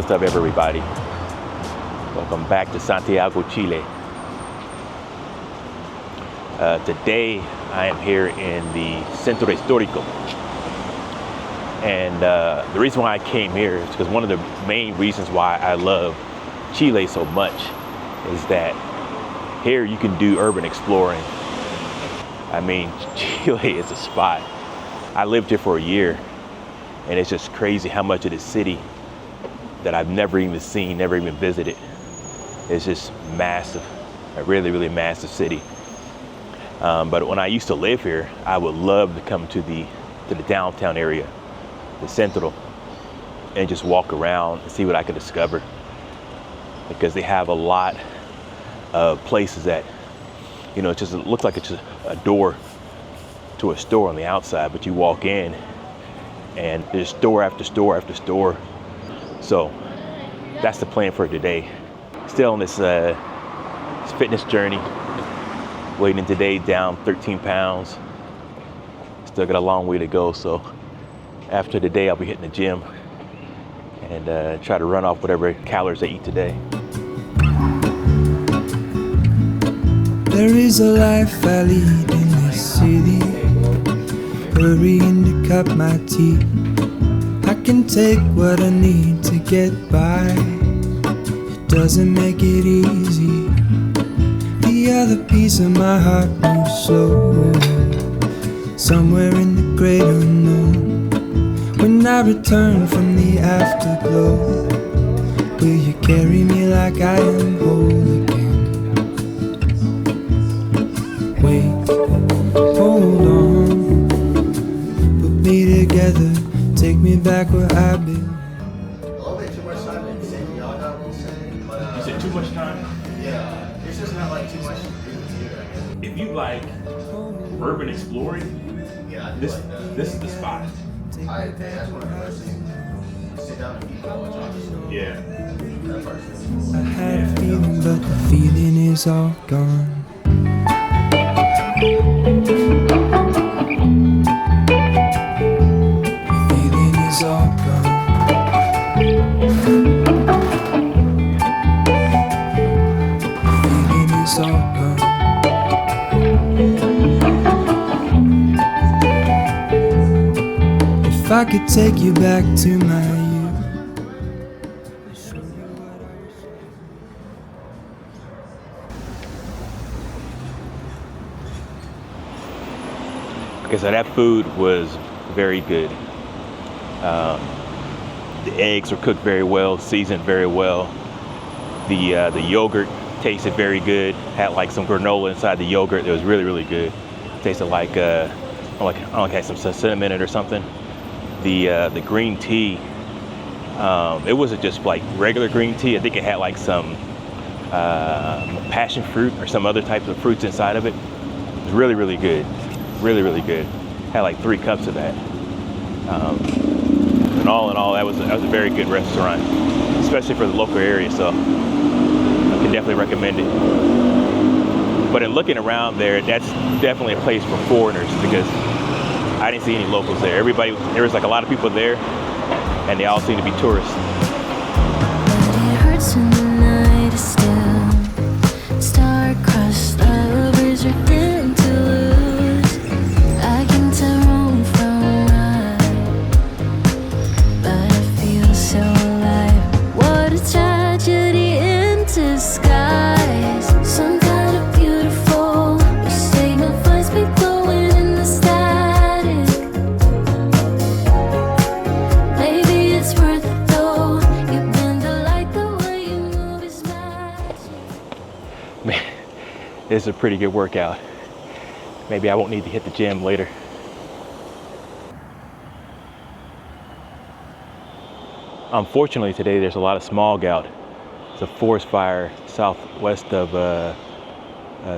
What's up, everybody? Welcome back to Santiago, Chile. Today I am here in the Centro Histórico. And the reason why I came here is because one of the main reasons why I love Chile so much is that here you can do urban exploring. I mean, Chile is a spot. I lived here for a year, and it's just crazy how much of the city that I've never even seen, never even visited. It's just massive, a really, really massive city. But when I used to live here, I would love to come to the downtown area, the Centro, and just walk around and see what I could discover. Because they have a lot of places that, you know, it looks like it's just a door to a store on the outside, but you walk in and there's store after store after store. So that's the plan for today. Still on this fitness journey, weighing today down 13 pounds. Still got a long way to go. So after today, I'll be hitting the gym and try to run off whatever calories I eat today. There is a life I lead in this city, hurrying to cut my teeth. I can take what I need to get by. It doesn't make it easy. The other piece of my heart moves slow, somewhere in the great unknown. When I return from the afterglow, will you carry me like I am whole again? Wait, hold on, put me together, take me back where I've been. A little bit too much time in Santiago, I will say. You said too much time? Yeah, it's just not like too much to do here, I guess. If you like urban exploring, Yeah, I do this like that. this is the spot. That's one of the first things. Sit down and eat a bunch of Yeah. that first. I had a feeling, but the feeling is all gone. The feeling is all gone. The feeling is all gone. If I could take you back to my youth, show you what I was. Okay, so that food was very good. The eggs were cooked very well, seasoned very well. The yogurt tasted very good. Had like some granola inside the yogurt. It was really, really good. Tasted like I had some cinnamon in it or something. The green tea, it wasn't just like regular green tea. I think it had like some passion fruit or some other types of fruits inside of it. It was really, really good. Really, really good. Had like 3 cups of that. And all in all, that was a very good restaurant, especially for the local area. So I can definitely recommend it. But in looking around there, that's definitely a place for foreigners because I didn't see any locals there. There was like a lot of people there, and they all seem to be tourists. But it hurts when the night is still. Star-crossed lovers are thin to lose. I can tell wrong from right, but I feel so alive. What a tragedy in disguise. Some kind of beautiful mistake finds me glowing in the static. Maybe it's worth it though. You bend the light, the way you move is magic. Man, it's a pretty good workout. Maybe I won't need to hit the gym later. Unfortunately today there's a lot of smog out. It's a forest fire southwest of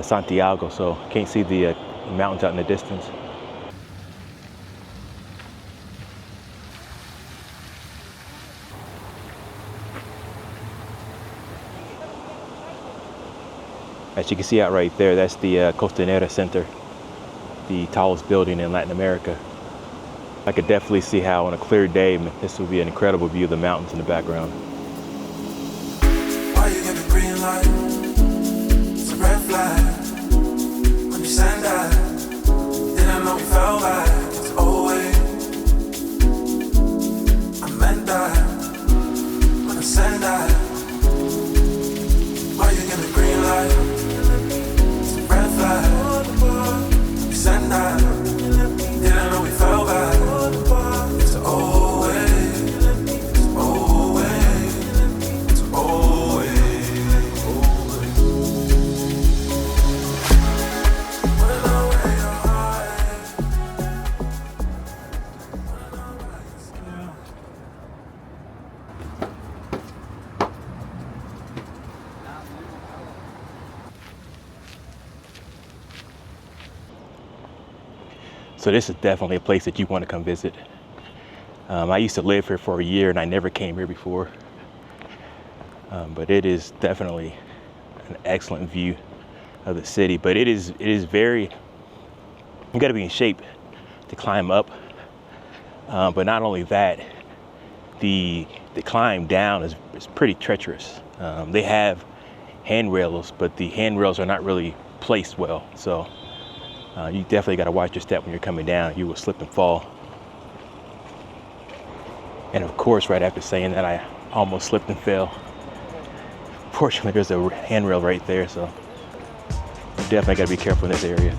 Santiago, so can't see the mountains out in the distance. As you can see out right there, that's the Costanera Center, the tallest building in Latin America. I could definitely see how on a clear day, this would be an incredible view of the mountains in the background. light, it's a red flag. When you send that, didn't know we fell back. It's always, I meant that. When I send that, why you give me green light? It's a red flag. When you send that, didn't know we fell back. It's always. So this is definitely a place that you want to come visit. I used to live here for a year and I never came here before. But it is definitely an excellent view of the city. But it is very, you got to be in shape to climb up. But not only that, the climb down is pretty treacherous. They have handrails, but the handrails are not really placed well. So you definitely got to watch your step when you're coming down. You will slip and fall. And of course, right after saying that, I almost slipped and fell. Fortunately, there's a handrail right there, so you definitely got to be careful in this area.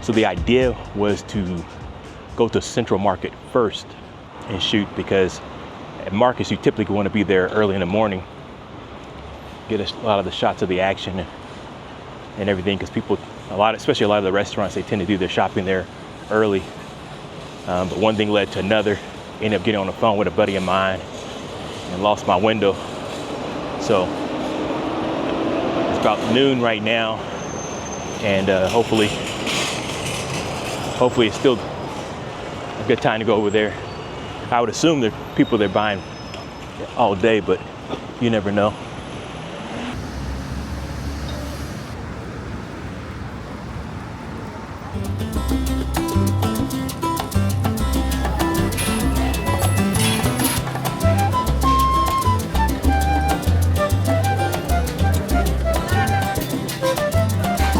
So the idea was to go to Central Market first and shoot, because at markets you typically want to be there early in the morning, get a lot of the shots of the action and everything, because people, especially a lot of the restaurants, they tend to do their shopping there early. But one thing led to another. Ended up getting on the phone with a buddy of mine and lost my window. So it's about noon right now, and hopefully it's still a good time to go over there. I would assume that people they're buying all day, but you never know.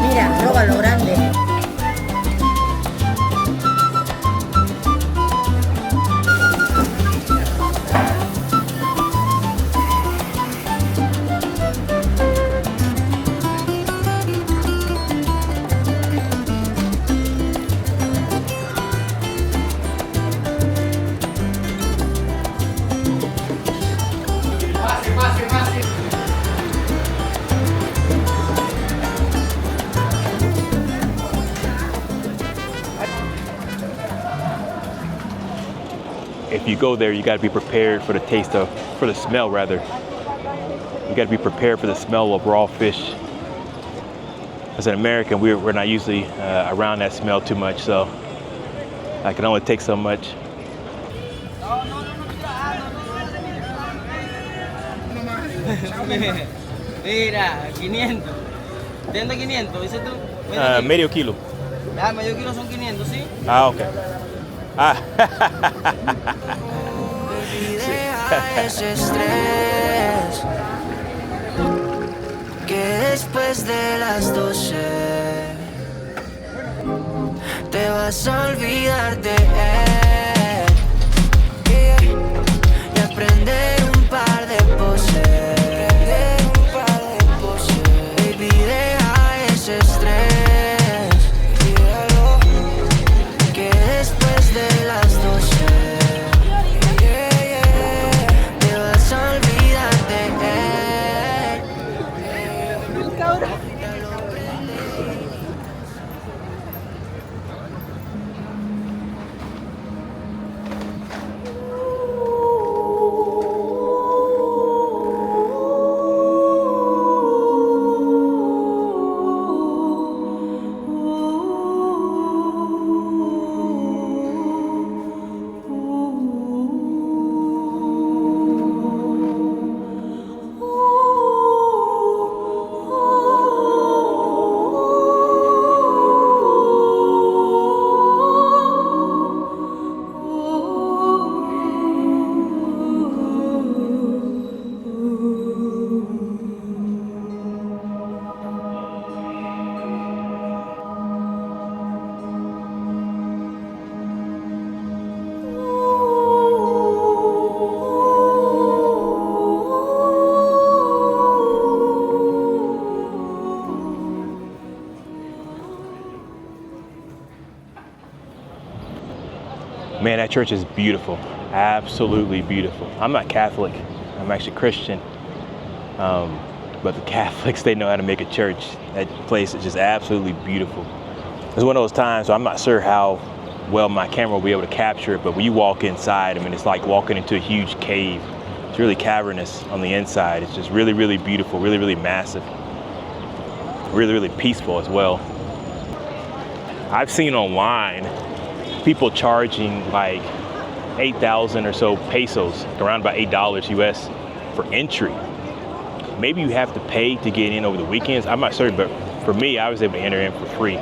Mira, roba lo grande. If you go there, you got to be prepared for the smell rather. You got to be prepared for the smell of raw fish. As an American, we're not usually around that smell too much, so I can only take so much. Mira, 500. ¿Entiendes 500? ¿Dices tú? Medio kilo. Ah, medio kilo son 500, ¿sí? Ah, okay. Ah. Ese estrés que después de las 12 te vas a olvidar de él y aprender un par de poses. Baby, deja ese estrés que después de las 12 te vas a olvidar de él. Man, that church is beautiful. Absolutely beautiful. I'm not Catholic. I'm actually Christian. But the Catholics, they know how to make a church. That place is just absolutely beautiful. It's one of those times where I'm not sure how well my camera will be able to capture it, but when you walk inside, I mean, it's like walking into a huge cave. It's really cavernous on the inside. It's just really, really beautiful, really, really massive. Really, really peaceful as well. I've seen online people charging like 8,000 or so pesos, around about $8 US for entry. Maybe you have to pay to get in over the weekends. I'm not certain, but for me, I was able to enter in for free.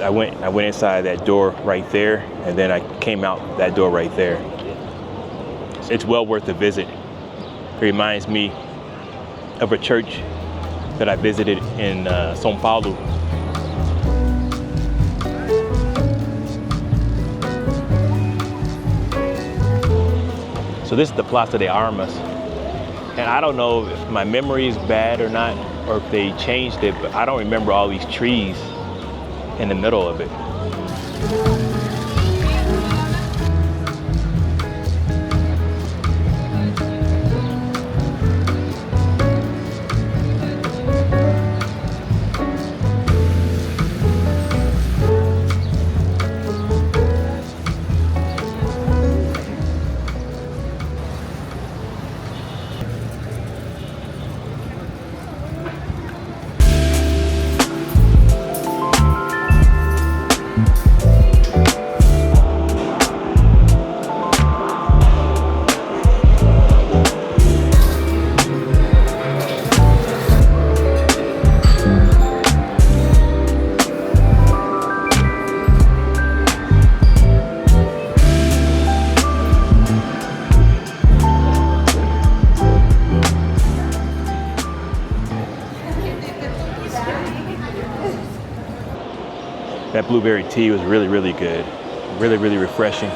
I went inside that door right there, and then I came out that door right there. It's well worth a visit. It reminds me of a church that I visited in São Paulo. So this is the Plaza de Armas. And I don't know if my memory is bad or not, or if they changed it, but I don't remember all these trees in the middle of it. That blueberry tea was really, really good. Really, really refreshing.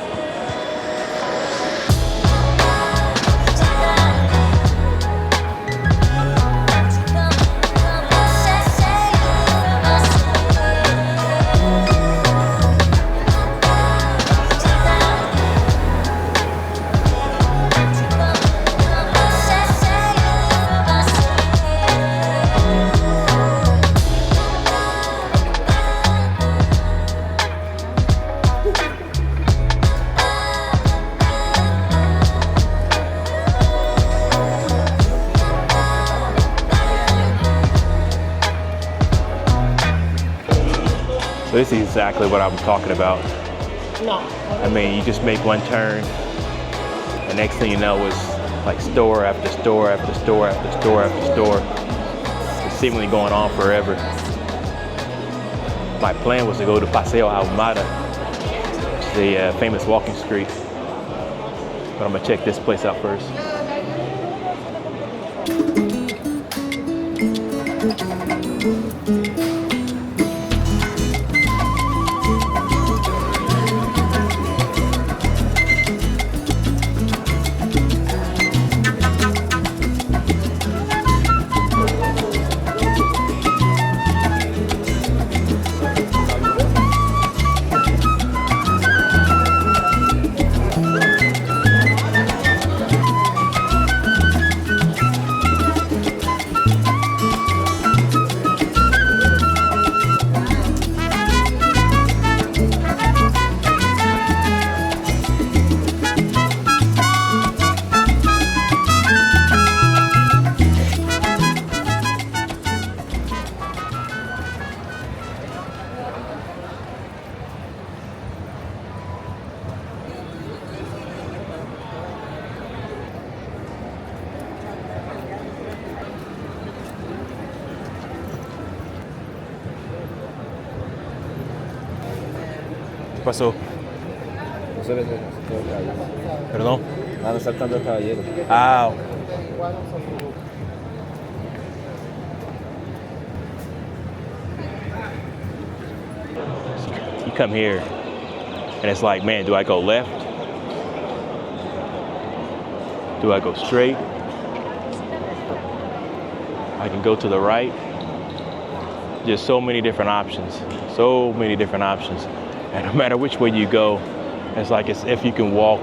So this is exactly what I'm talking about. No. I mean, you just make one turn, the next thing you know is like store after store after store after store after store. It's seemingly going on forever. My plan was to go to Paseo Ahumada, which is a famous walking street. But I'm gonna check this place out first. ¿Qué pasó? No se ve todo el caballero. ¿Perdón? Van saltando el caballero. Ah. You come here and it's like, man, do I go left? Do I go straight? I can go to the right. Just so many different options. So many different options. And no matter which way you go, It's like as if you can walk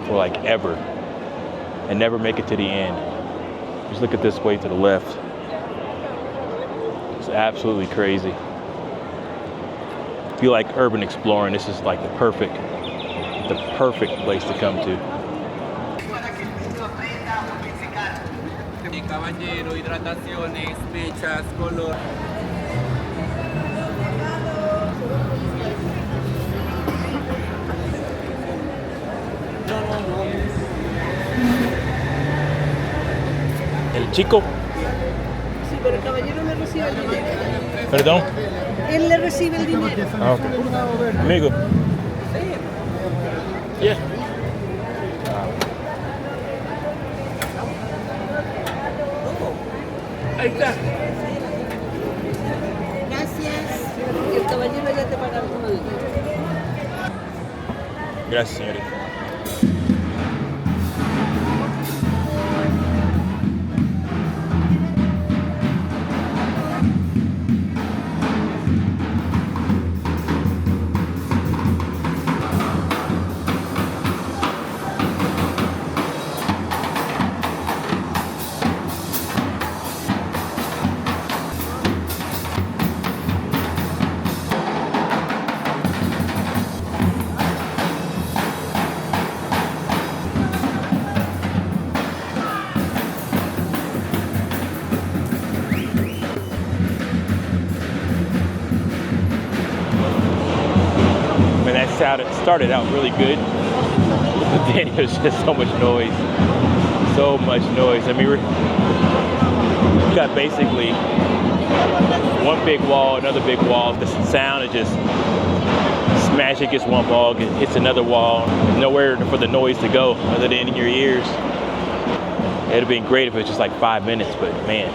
for like ever and never make it to the end. Just look at this way to the left. It's absolutely crazy. If you like urban exploring, this is like the perfect place to come to. Caballero, hidrataciones, fechas, color. El chico. Sí, pero el caballero le recibe el dinero. Perdón. Él le recibe el dinero. Ah, okay. Amigo. Yeah. Ahí está. Gracias. Y el caballero ya te paga alguno de ellos. Gracias, señorita. It started out really good, but then it was just so much noise. I mean, we got basically one big wall, another big wall. The sound is just smash against one wall, it hits another wall. Nowhere for the noise to go other than in your ears. It'd have been great if it was just like 5 minutes, but man.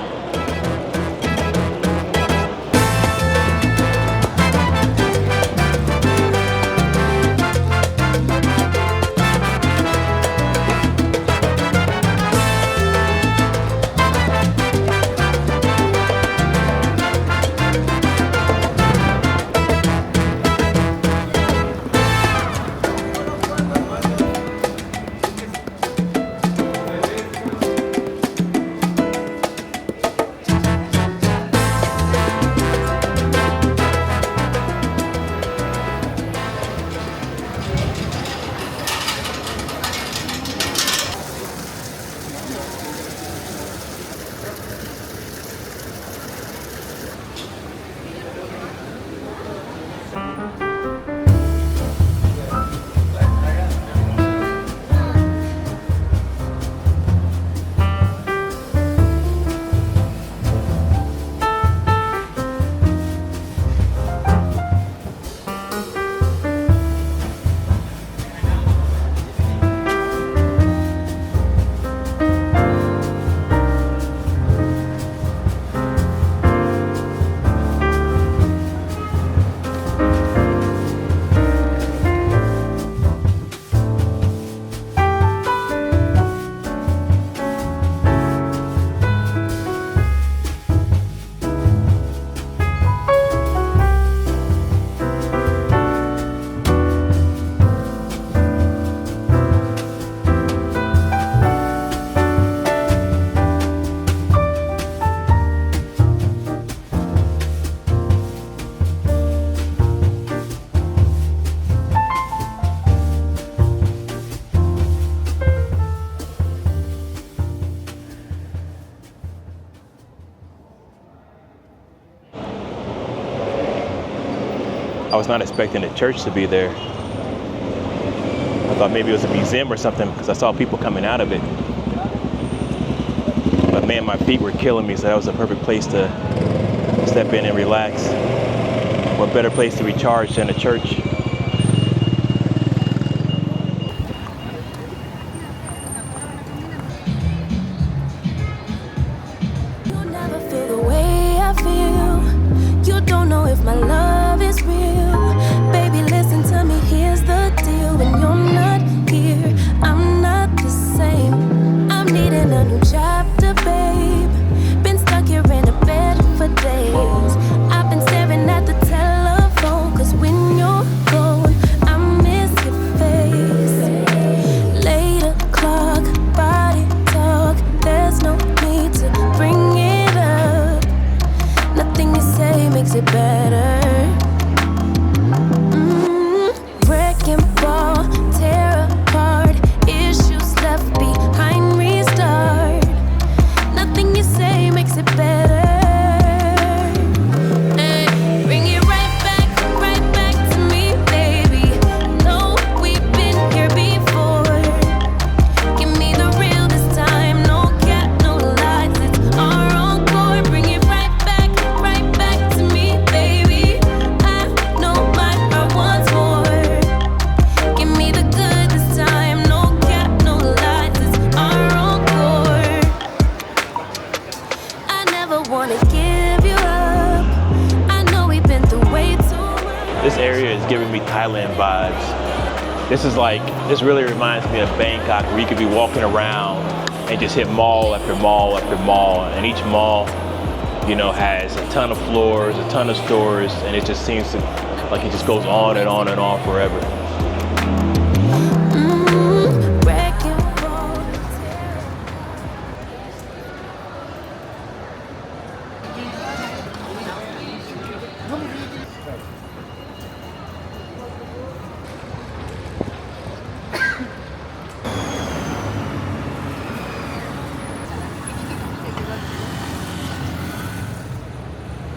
I was not expecting the church to be there. I thought maybe it was a museum or something because I saw people coming out of it. But man, my feet were killing me, so that was a perfect place to step in and relax. What better place to recharge than a church? You'll never feel the way I feel. You don't know if my love is real. Baby, listen to me, here's the deal. When you're not here, I'm not the same. I'm needing a new chapter, babe. Been stuck here in a bed for days. I've been staring at the telephone, 'cause when you're Thailand vibes. This really reminds me of Bangkok, where you could be walking around and just hit mall after mall after mall. And each mall, you know, has a ton of floors, a ton of stores, and it just seems like it just goes on and on and on forever.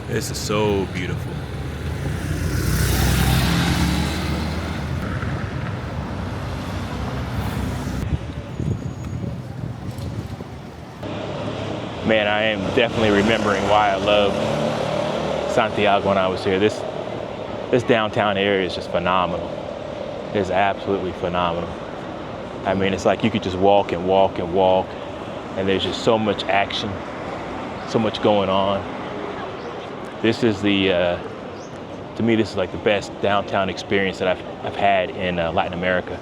This is so beautiful. Man, I am definitely remembering why I loved Santiago when I was here. This downtown area is just phenomenal. It's absolutely phenomenal. I mean, it's like you could just walk and walk and walk, and there's just so much action, so much going on. This is to me, this is like the best downtown experience that I've had in Latin America.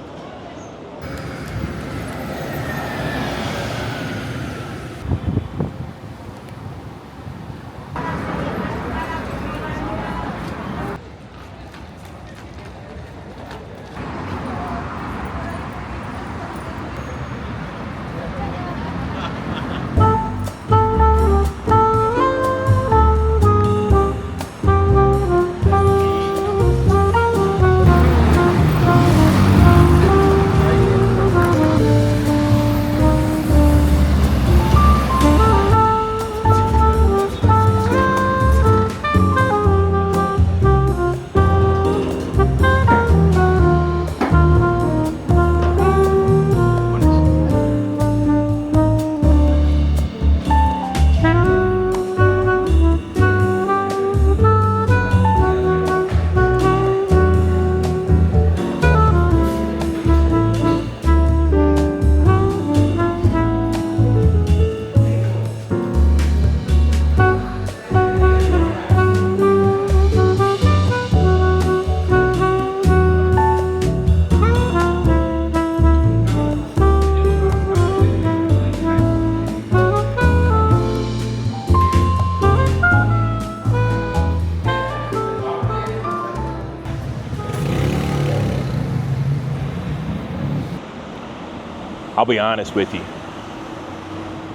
I'll be honest with you.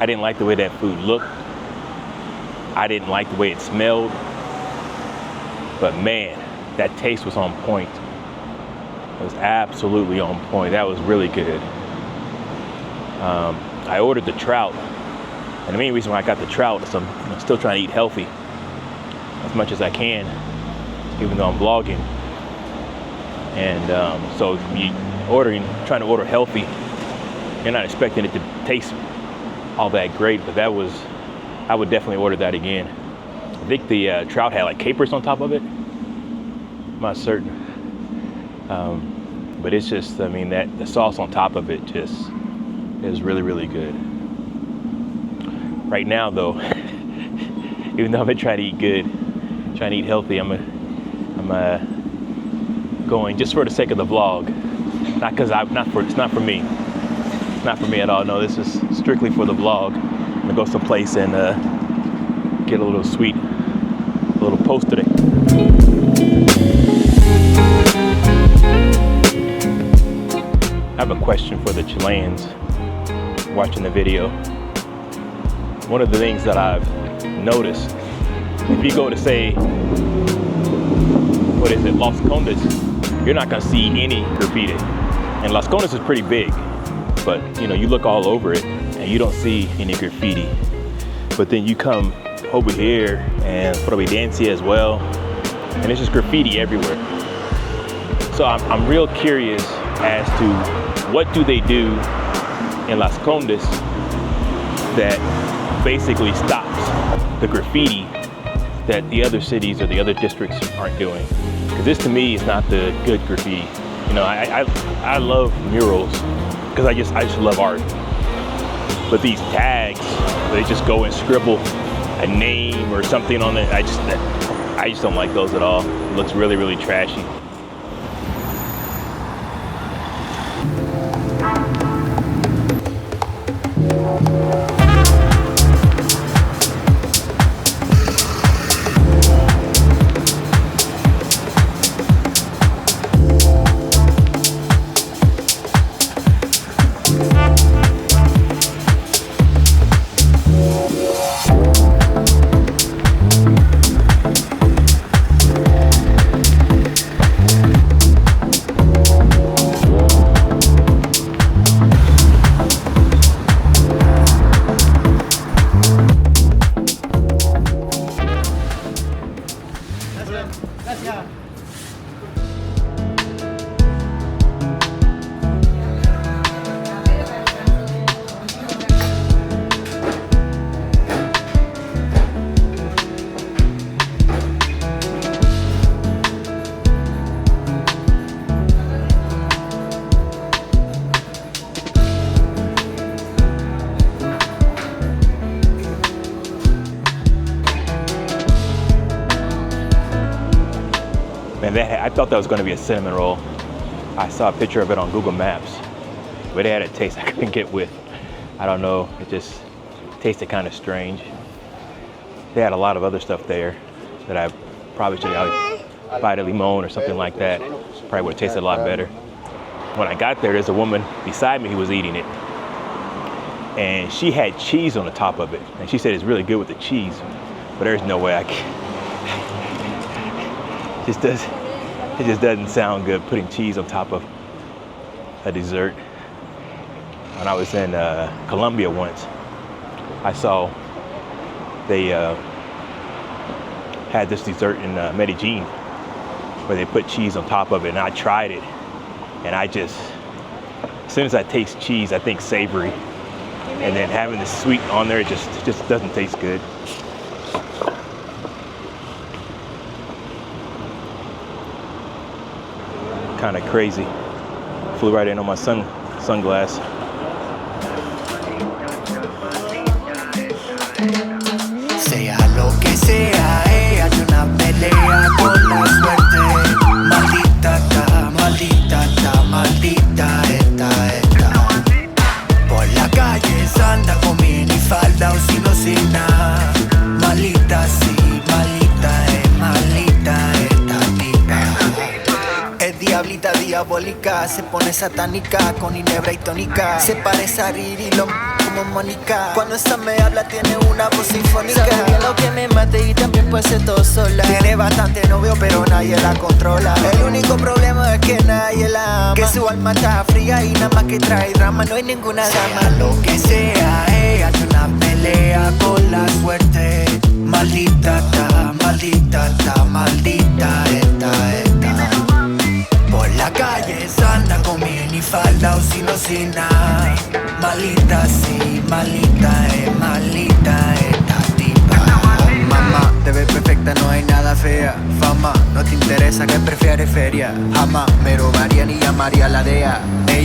I didn't like the way that food looked. I didn't like the way it smelled. But man, that taste was on point. It was absolutely on point. That was really good. I ordered the trout. And the main reason why I got the trout is I'm still trying to eat healthy as much as I can, even though I'm vlogging. And so trying to order healthy, you're not expecting it to taste all that great, but I would definitely order that again. I think the trout had like capers on top of it. I'm not certain. But it's just, I mean, the sauce on top of it just is really, really good. Right now though, even though I've been trying to eat good, trying to eat healthy, I'm going just for the sake of the vlog. It's not for me. It's not for me at all. No, this is strictly for the vlog. I'm gonna go someplace and get a little sweet, a little post today. I have a question for the Chileans watching the video. One of the things that I've noticed, if you go to say, Las Condes, you're not gonna see any graffiti. And Las Condes is pretty big, but you look all over it and you don't see any graffiti. But then you come over here and Providencia as well, and it's just graffiti everywhere. So I'm real curious as to what do they do in Las Condes that basically stops the graffiti that the other cities or the other districts aren't doing. Because this to me is not the good graffiti. I love murals because I just love art. But these tags, they just go and scribble a name or something on it. I just don't like those at all. It looks really, really trashy. I thought that was going to be a cinnamon roll. I saw a picture of it on Google Maps, but it had a taste I couldn't get with. I don't know, it just tasted kind of strange. They had a lot of other stuff there that I probably should have pie de limon or something like that. Probably would have tasted a lot better. When I got there, there's a woman beside me who was eating it, and she had cheese on the top of it, and she said it's really good with the cheese, but there's no way I can. It just doesn't sound good putting cheese on top of a dessert. When I was in Colombia once, I saw they had this dessert in Medellin where they put cheese on top of it, and I tried it, and as soon as I taste cheese, I think savory, and then having the sweet on there, it just doesn't taste good. Kind of crazy. Flew right in on my sunglass. Sea lo que sea, hay una pelea con la suerte. Maldita está, maldita está, maldita esta. Por la calle se anda con minifalda o sin nada. Maldita sí, maldita esta tipa. Es diablita diabólica, se pone satánica con ginebra y tónica. Se parece a Riri, como Mónica. Cuando esa me habla tiene una voz sinfónica. Sabe bien lo que me mate y también puede ser todo sola. Tiene bastante novio pero nadie la controla. El único problema es que nadie la ama. Que su alma está fría y nada más que trae drama. No hay ninguna dama. Sea lo que sea, ella tiene una pelea con la suerte. Maldita está, maldita está, maldita esta. Por la calle se anda con minifalda o sin nada. Malita sí, malita esta tipa. Mamá, te ves perfecta, no hay nada fea. Fama, no te interesa, que prefieres feria. Jamás me robaría ni llamaría a la DEA. Ella